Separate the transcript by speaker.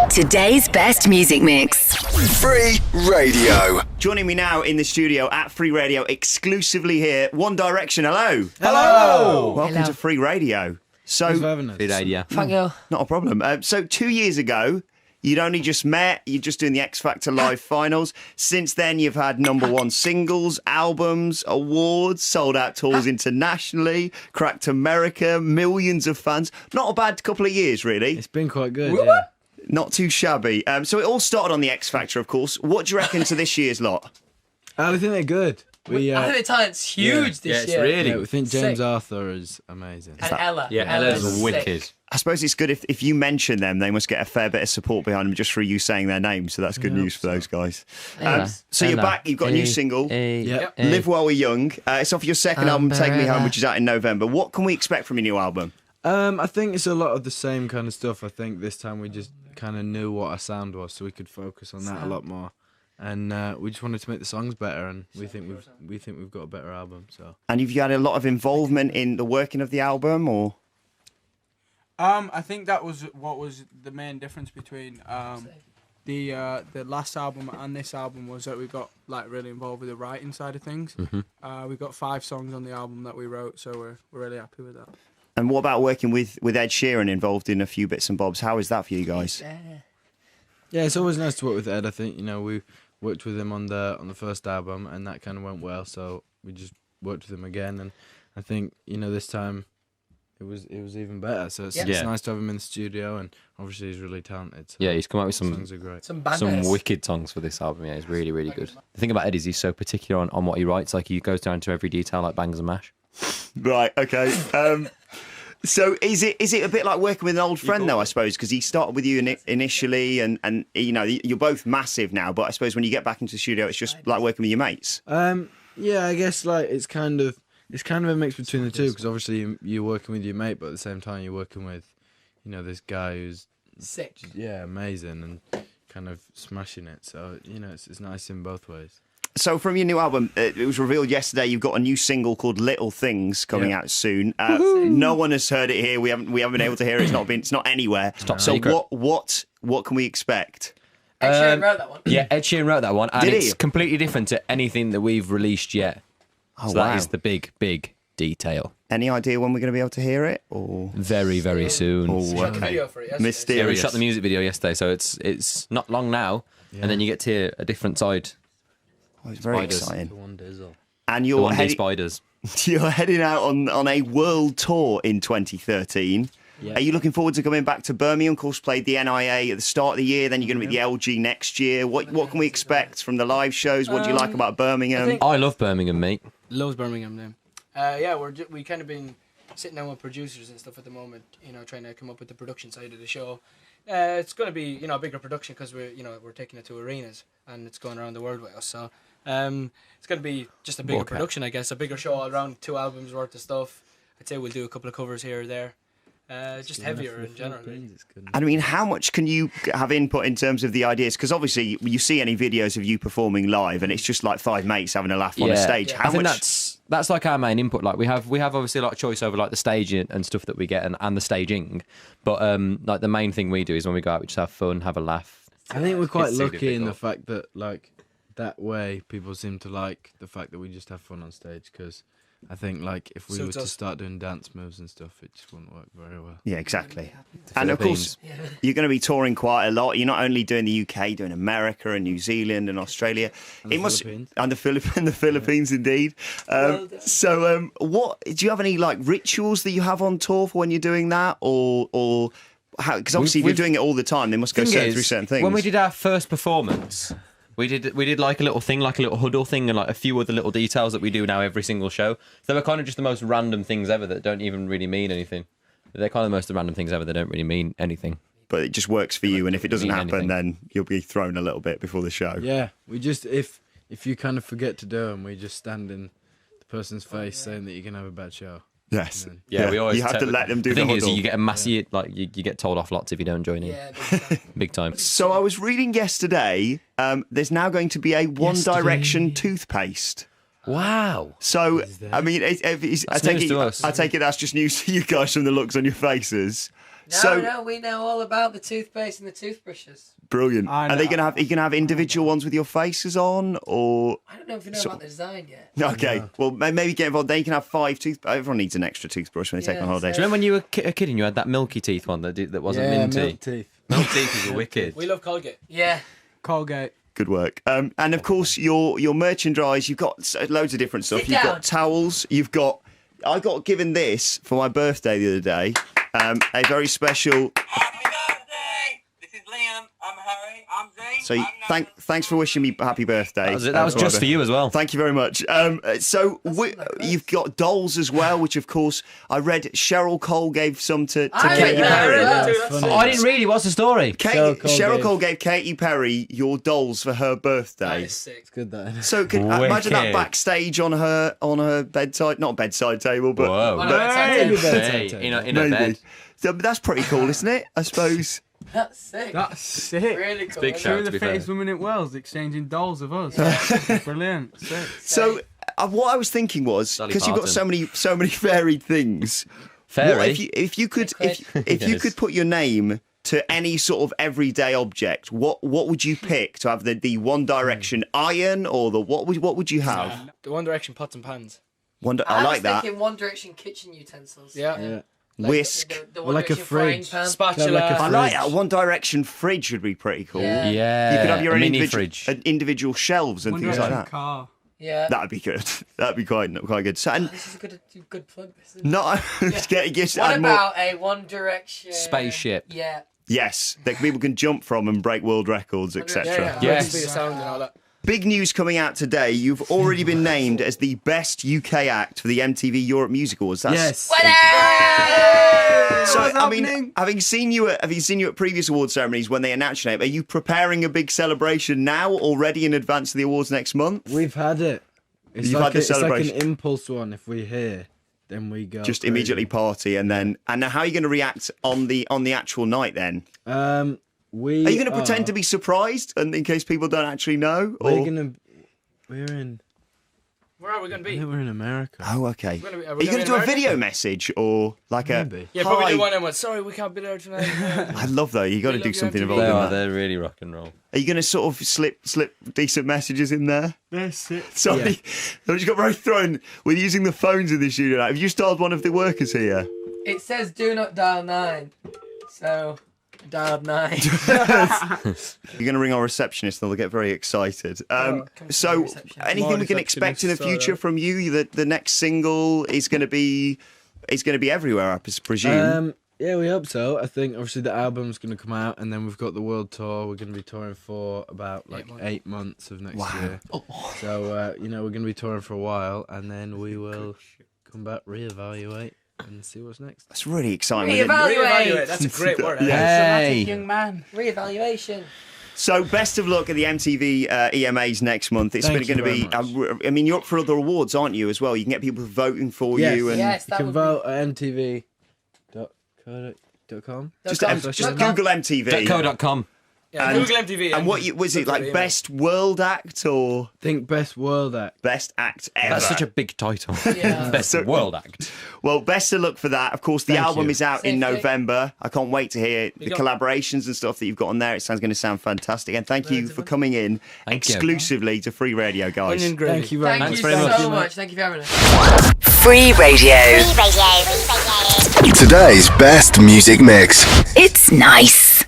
Speaker 1: Today's best music mix.
Speaker 2: Free Radio.
Speaker 3: Joining me now in the studio at Free Radio, exclusively here, One Direction. Hello.
Speaker 4: Hello.
Speaker 3: Welcome to Free Radio.
Speaker 4: Thanks for having us.
Speaker 5: Free Radio.
Speaker 6: Thank you.
Speaker 3: Not a problem. So 2 years ago, you'd only just met. You're just doing the X Factor Live finals. Since then, you've had #1 singles, albums, awards, sold out tours internationally, cracked America, millions of fans. Not a bad couple of years, really.
Speaker 4: It's been quite good, yeah.
Speaker 3: Not too shabby. So it all started on the X Factor, of course. What do you reckon to this year's lot?
Speaker 4: I think they're good.
Speaker 6: I think the talent's huge this year.
Speaker 4: Yeah, we think James
Speaker 6: Sick.
Speaker 4: Arthur is amazing.
Speaker 6: And Ella.
Speaker 5: Yeah,
Speaker 6: Ella's
Speaker 5: Ella's
Speaker 6: sick.
Speaker 5: wicked.
Speaker 3: I suppose it's good if you mention them, they must get a fair bit of support behind them just for you saying their names. So that's good news for those guys. So you're back. You've got a new single,
Speaker 4: Yep.
Speaker 3: Live While We're Young. It's off your second album, Take Me Home, which is out in November. What can we expect from your new album?
Speaker 4: I think it's a lot of the same kind of stuff. I think this time we just kind of knew what our sound was, so we could focus on that a lot more. And we just wanted to make the songs better, and we think we've got a better album. So.
Speaker 3: And have you had a lot of involvement in the working of the album, or?
Speaker 7: I think that was what was the main difference between the last album and this album was that we got like really involved with the writing side of things. We got 5 songs on the album that we wrote, so we're really happy with that.
Speaker 3: And what about working with Ed Sheeran involved in a few bits and bobs? How is that for you guys?
Speaker 4: Yeah, it's always nice to work with Ed. I think we worked with him on the first album, and that kind of went well. So we just worked with him again, and I think this time it was even better. So it's nice to have him in the studio, and obviously he's really talented. So
Speaker 5: Yeah, he's come out with some
Speaker 4: songs are great.
Speaker 6: Some bangers.
Speaker 5: wicked songs for this album. Yeah, it's really, really good. The thing about Ed is he's so particular on what he writes. Like he goes down to every detail, like bangs and mash.
Speaker 3: Right. Okay. So is it a bit like working with an old friend though? I suppose because he started with you initially, and you're both massive now. But I suppose when you get back into the studio, it's just like working with your mates.
Speaker 4: Yeah, I guess like it's kind of a mix between the two, because obviously you're working with your mate, but at the same time you're working with this guy who's
Speaker 6: Sick.
Speaker 4: amazing and kind of smashing it. So it's nice in both ways.
Speaker 3: So from your new album, it was revealed yesterday you've got a new single called Little Things coming out soon. No one has heard it here. We haven't been able to hear it. It's not anywhere.
Speaker 5: Top
Speaker 3: so
Speaker 5: secret.
Speaker 3: what can we expect?
Speaker 6: Ed Sheeran wrote that one.
Speaker 5: Yeah, Ed Sheeran wrote that one, and
Speaker 3: Did he?
Speaker 5: it's completely different to anything that we've released yet.
Speaker 3: Oh,
Speaker 5: so
Speaker 3: wow.
Speaker 5: that is the big detail.
Speaker 3: Any idea when we're going to be able to hear it? Or
Speaker 5: Very, very soon.
Speaker 6: Shot the video for it yesterday.
Speaker 5: Yeah, we
Speaker 3: mysterious?
Speaker 5: shot the music video yesterday, so it's not long now, and then you get to hear a different side.
Speaker 3: Oh, it's very
Speaker 5: Spiders.
Speaker 3: exciting.
Speaker 4: The one Dizzle.
Speaker 3: And
Speaker 5: The
Speaker 3: you're
Speaker 5: one-day
Speaker 3: heading,
Speaker 5: spiders.
Speaker 3: you're heading out on a world tour in 2013.
Speaker 4: Yeah.
Speaker 3: Are you looking forward to coming back to Birmingham? Of course, played the NIA at the start of the year. Then you're going to be at the LG next year. What can we expect from the live shows? What do you like about Birmingham?
Speaker 5: I love Birmingham, mate.
Speaker 7: Loves Birmingham then. Yeah, we kind of been sitting down with producers and stuff at the moment. Trying to come up with the production side of the show. It's going to be a bigger production because we're taking it to arenas and it's going around the world with us. So it's going to be just a bigger production, I guess, a bigger show all around, 2 albums worth of stuff. I'd say we'll do a couple of covers here or there. Just heavier in general.
Speaker 3: I mean, how much can you have input in terms of the ideas? Because obviously, you see any videos of you performing live, and it's just like 5 mates having a laugh on a stage.
Speaker 5: Yeah.
Speaker 3: How
Speaker 5: I think
Speaker 3: much?
Speaker 5: that's like our main input. Like we have obviously a lot of choice over like the staging and stuff that we get and the staging. But like the main thing we do is when we go out, we just have fun, have a laugh.
Speaker 4: I think we're quite
Speaker 5: It's super
Speaker 4: lucky in the
Speaker 5: difficult.
Speaker 4: fact that like that way people seem to like the fact that we just have fun on stage, because I think like if we were to start doing dance moves and stuff, it just wouldn't work very well.
Speaker 3: Yeah, exactly. And of course, you're going to be touring quite a lot. You're not only doing the UK, doing America and New Zealand and Australia.
Speaker 4: And the Philippines.
Speaker 3: And the Philippines, indeed. What do you have any like rituals that you have on tour for when you're doing that, or how? Because obviously, if you're doing it all the time, they must go through certain things.
Speaker 5: When we did our first performance, we did like a little thing, like a little huddle thing, and like a few other little details that we do now every single show. They were kind of just the most random things ever that don't even really mean anything. They're kind of the most random things ever that don't really mean anything.
Speaker 3: But it just works for you, and if it doesn't
Speaker 5: mean
Speaker 3: happen,
Speaker 5: anything.
Speaker 3: then you'll be thrown a little bit before the show.
Speaker 4: Yeah, we just if you kind of forget to do them, we just stand in the person's face saying that you're gonna have a bad show.
Speaker 3: Yes.
Speaker 5: Yeah, we always
Speaker 3: you have to let them do
Speaker 5: the thing
Speaker 3: the
Speaker 5: is,
Speaker 3: huddle.
Speaker 5: you get a massive you get told off lots if you don't join in.
Speaker 6: Yeah,
Speaker 5: Big time.
Speaker 3: So I was reading yesterday. There's now going to be a One Direction toothpaste.
Speaker 5: Wow.
Speaker 3: So I mean, I take
Speaker 5: news to us.
Speaker 3: it that's just news to you guys from the looks on your faces.
Speaker 6: No, we know all about the toothpaste and the toothbrushes.
Speaker 3: Brilliant.
Speaker 7: I
Speaker 3: Are they
Speaker 7: know.
Speaker 3: gonna have? Are you gonna have individual ones with your faces on, or?
Speaker 6: I don't know if you know
Speaker 3: So-
Speaker 6: about the design yet.
Speaker 3: Okay. Well, maybe get involved. They can have 5 tooth. Everyone needs an extra toothbrush when they take
Speaker 6: Yeah,
Speaker 3: on holiday.
Speaker 5: Do you remember when you were a kid and you had that milky teeth one that wasn't minty?
Speaker 4: milk teeth.
Speaker 5: Milk teeth was wicked.
Speaker 7: We love Colgate.
Speaker 6: Yeah.
Speaker 7: Colgate.
Speaker 3: Good work. And of course, your merchandise. You've got loads of different stuff.
Speaker 6: Sit
Speaker 3: You've
Speaker 6: down.
Speaker 3: got towels. You've got. I got given this for my birthday the other day. A very special.
Speaker 8: Happy birthday! This is Liam. I'm Harry. I'm Zane.
Speaker 3: So thanks for wishing me happy birthday.
Speaker 5: That was just for you as well.
Speaker 3: Thank you very much. You've got dolls as well, which of course I read Cheryl Cole gave some to
Speaker 6: I
Speaker 3: Katy
Speaker 6: read that
Speaker 3: Perry.
Speaker 6: as well.
Speaker 7: Dude, that's
Speaker 5: Oh, I didn't really. What's the story?
Speaker 3: Cheryl Cole gave Katy Perry your dolls for her
Speaker 7: That
Speaker 3: birthday.
Speaker 7: is sick.
Speaker 4: It's good that.
Speaker 3: So imagine that
Speaker 5: Wicked.
Speaker 3: backstage on her bedside, not bedside table, but
Speaker 5: Whoa.
Speaker 6: Oh, no, it's
Speaker 4: Maybe
Speaker 6: like
Speaker 4: bedside
Speaker 5: Hey,
Speaker 4: table.
Speaker 5: in a bed.
Speaker 3: So, but that's pretty cool, isn't it? I suppose.
Speaker 6: That's sick.
Speaker 9: That's sick.
Speaker 6: Really cool.
Speaker 5: big
Speaker 6: isn't
Speaker 5: shout.
Speaker 6: it?
Speaker 9: Two of
Speaker 5: to
Speaker 9: the
Speaker 5: be fair.
Speaker 9: fittest women in Wales exchanging dolls of us. Brilliant. Sick.
Speaker 3: So what I was thinking was
Speaker 5: Dolly
Speaker 3: because you've got
Speaker 5: Parton.
Speaker 3: so many varied things.
Speaker 5: Fairy.
Speaker 3: What if you could if you
Speaker 5: Yes.
Speaker 3: could put your name to any sort of everyday object, what would you pick to have the One Direction iron or the what would you have?
Speaker 7: The One Direction pots and pans.
Speaker 3: I like
Speaker 6: was
Speaker 3: that.
Speaker 6: thinking One Direction kitchen utensils.
Speaker 7: Yeah.
Speaker 4: Yeah.
Speaker 3: Whisk.
Speaker 6: The One
Speaker 4: like a
Speaker 6: Direction frying
Speaker 4: fridge.
Speaker 6: pan.
Speaker 7: Spatula.
Speaker 4: Like a
Speaker 3: I like
Speaker 4: fridge.
Speaker 3: that. One Direction fridge would be pretty cool.
Speaker 6: Yeah.
Speaker 5: Yeah.
Speaker 3: You could have your
Speaker 5: a
Speaker 3: own
Speaker 5: mini
Speaker 3: individual,
Speaker 5: fridge.
Speaker 3: individual shelves and
Speaker 9: One
Speaker 3: things like
Speaker 9: Direction
Speaker 3: that.
Speaker 9: car.
Speaker 6: Yeah.
Speaker 3: That'd be good. That'd be quite good. So, and
Speaker 6: This is a good plug. This is.
Speaker 3: not just
Speaker 6: What
Speaker 3: add more.
Speaker 6: about a One Direction
Speaker 5: Spaceship.
Speaker 6: Yeah.
Speaker 3: Yes, that people can jump from and break world records,
Speaker 6: Yeah,
Speaker 3: etc.
Speaker 6: yeah.
Speaker 5: Yes.
Speaker 7: Speed of sound and all that.
Speaker 3: Big news coming out today. You've already been named as the best UK act for the MTV Europe Music Awards.
Speaker 4: Yes.
Speaker 3: So, I mean, having seen you at previous award ceremonies when they announce your name, are you preparing a big celebration now already in advance of the awards next month?
Speaker 4: We've had it. It's
Speaker 3: You've
Speaker 4: like
Speaker 3: had the
Speaker 4: it's like
Speaker 3: celebration.
Speaker 4: an impulse one. If we hear, then we go.
Speaker 3: Just
Speaker 4: crazy.
Speaker 3: immediately party and now how are you going to react on the actual night then?
Speaker 4: We
Speaker 3: Are you going to pretend to be surprised and in case people don't actually know? Or...
Speaker 4: We're in.
Speaker 7: Where are we going to
Speaker 4: I
Speaker 7: be?
Speaker 4: think we're in America.
Speaker 3: Oh, okay.
Speaker 7: We're gonna be-
Speaker 3: Are
Speaker 7: are we
Speaker 3: you
Speaker 7: gonna
Speaker 3: going to
Speaker 7: be
Speaker 3: do a
Speaker 7: in
Speaker 3: video
Speaker 7: America?
Speaker 3: message or like
Speaker 4: Maybe.
Speaker 7: Yeah, probably
Speaker 3: Hi.
Speaker 7: do one and one. Sorry, we can't be there tonight.
Speaker 3: I love that. You got to
Speaker 7: We
Speaker 3: do
Speaker 7: love
Speaker 3: something
Speaker 7: you,
Speaker 3: involved
Speaker 5: They
Speaker 3: in
Speaker 5: are.
Speaker 3: that.
Speaker 5: They're really rock and roll.
Speaker 3: Are you going to sort of slip decent messages in there?
Speaker 9: That's it.
Speaker 3: Sorry, I just got very thrown with using the phones in the studio. Now. Have you started one of the workers here?
Speaker 6: It says do not dial 9. So, dialed 9.
Speaker 3: You're going to ring our receptionist and they'll get very excited.
Speaker 6: come to
Speaker 3: So,
Speaker 6: the reception.
Speaker 3: anything
Speaker 7: More
Speaker 3: we can expect in the
Speaker 7: receptionists,
Speaker 3: future from you? The next single is going to be everywhere, I presume.
Speaker 4: Yeah, we hope so. I think obviously the album's going to come out, and then we've got the world tour. We're going to be touring for about 8 months of next year. So we're going to be touring for a while, and then we will come back, reevaluate, and see what's next.
Speaker 3: That's really exciting.
Speaker 6: Reevaluate.
Speaker 7: That's a great word.
Speaker 5: Hey.
Speaker 9: Young man.
Speaker 6: Reevaluation.
Speaker 3: So, best of luck at the MTV EMAs next month. It's
Speaker 4: Thank
Speaker 3: going to
Speaker 4: you
Speaker 3: be.
Speaker 4: very
Speaker 3: I mean, you're up for other awards, aren't you? As well, you can get people voting for
Speaker 4: Yes.
Speaker 3: you, and
Speaker 6: Yes,
Speaker 4: You
Speaker 6: that
Speaker 4: can
Speaker 6: would
Speaker 4: vote at mtv.co.com.
Speaker 3: just
Speaker 6: .com.
Speaker 3: Google MTV.
Speaker 5: .co.com.
Speaker 7: Yeah,
Speaker 3: And-
Speaker 7: Google MTV.
Speaker 3: And what was it
Speaker 7: look for
Speaker 3: like?
Speaker 7: the email.
Speaker 3: Best world act or
Speaker 4: Think best world act.
Speaker 3: best act ever?
Speaker 5: That's such a big title.
Speaker 6: Yeah.
Speaker 5: Best
Speaker 3: So-
Speaker 5: world act.
Speaker 3: Well, best of luck for that. Of course, the
Speaker 4: Thank
Speaker 3: album
Speaker 4: you.
Speaker 3: is out in
Speaker 6: Safety.
Speaker 3: November. I can't wait to hear the
Speaker 7: got-
Speaker 3: collaborations and stuff that you've got on there. It sounds going to sound fantastic. And thank you for coming in
Speaker 5: Thank you.
Speaker 3: exclusively to Free Radio, guys.
Speaker 7: Onion gravy.
Speaker 4: Thank you very
Speaker 6: Thank
Speaker 4: much.
Speaker 6: you
Speaker 5: very much.
Speaker 6: so much. Thank you for having us.
Speaker 1: Free Radio.
Speaker 2: Today's best music mix.
Speaker 1: It's nice.